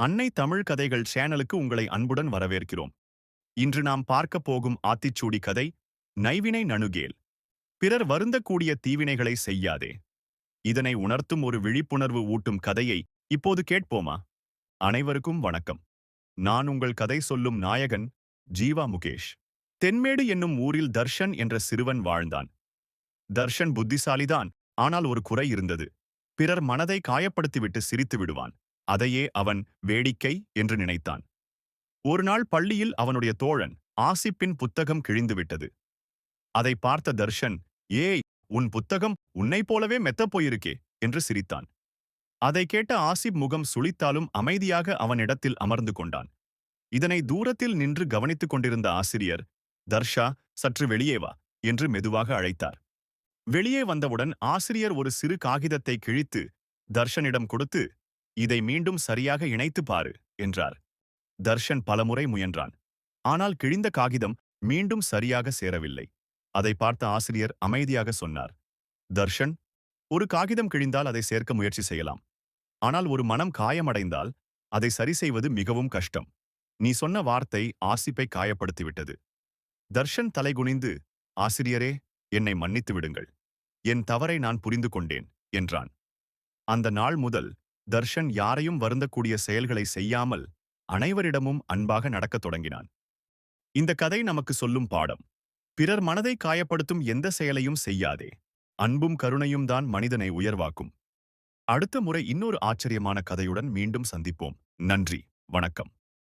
அன்னை தமிழ் கதைகள் சேனலுக்கு உங்களை அன்புடன் வரவேற்கிறோம். இன்று நாம் பார்க்கப் போகும் ஆத்திச்சூடி கதை நைவினை நணுகேல். பிறர் வருந்தக்கூடிய தீவினைகளை செய்யாதே. இதனை உணர்த்தும் ஒரு விழிப்புணர்வு ஊட்டும் கதையை இப்போது கேட்போமா? அனைவருக்கும் வணக்கம். நான் உங்கள் கதை சொல்லும் நாயகன் ஜீவா முகேஷ். தென்மேடு என்னும் ஊரில் தர்ஷன் என்ற சிறுவன் வாழ்ந்தான். தர்ஷன் புத்திசாலிதான், ஆனால் ஒரு குறை இருந்தது. பிறர் மனதை காயப்படுத்திவிட்டு சிரித்து விடுவான். அதையே அவன் வேடிக்கை என்று நினைத்தான். ஒரு நாள் பள்ளியில் அவனுடைய தோழன் ஆசிப்பின் புத்தகம் கிழிந்துவிட்டது. அதை பார்த்த தர்ஷன், ஏய், உன் புத்தகம் உன்னைப் போலவே மெத்தப் போயிருக்கே என்று சிரித்தான். அதை கேட்ட ஆசிப் முகம் சுளித்தாலும் அமைதியாக அவனிடத்தில் அமர்ந்து கொண்டான். இதனை தூரத்தில் நின்று கவனித்துக் கொண்டிருந்த ஆசிரியர், தர்ஷா, சற்று வெளியே வா என்று மெதுவாக அழைத்தார். வெளியே வந்தவுடன் ஆசிரியர் ஒரு சிறு காகிதத்தை கிழித்து தர்ஷனிடம் கொடுத்து, இதை மீண்டும் சரியாக இணைத்து பாரு என்றார். தர்ஷன் பலமுறை முயன்றான். ஆனால் கிழிந்த காகிதம் மீண்டும் சரியாக சேரவில்லை. அதை பார்த்த ஆசிரியர் அமைதியாக சொன்னார், தர்ஷன், ஒரு காகிதம் கிழிந்தால் அதை சேர்க்க முயற்சி செய்யலாம். ஆனால் ஒரு மனம் காயமடைந்தால் அதை சரி செய்வது மிகவும் கஷ்டம். நீ சொன்ன வார்த்தை ஆசிப்பை காயப்படுத்திவிட்டது. தர்ஷன் தலைகுனிந்து, ஆசிரியரே, என்னை மன்னித்து விடுங்கள். என் தவறை நான் புரிந்து கொண்டேன் என்றான். அந்த நாள் முதல் தர்ஷன் யாரையும் வருந்தக்கூடிய செயல்களை செய்யாமல் அனைவரிடமும் அன்பாக நடக்கத் தொடங்கினான். இந்த கதை நமக்கு சொல்லும் பாடம்: பிறர் மனதை காயப்படுத்தும் எந்த செயலையும் செய்யாதே. அன்பும் கருணையும் தான் மனிதனை உயர்வாக்கும். அடுத்த முறை இன்னொரு ஆச்சரியமான கதையுடன் மீண்டும் சந்திப்போம். நன்றி, வணக்கம்.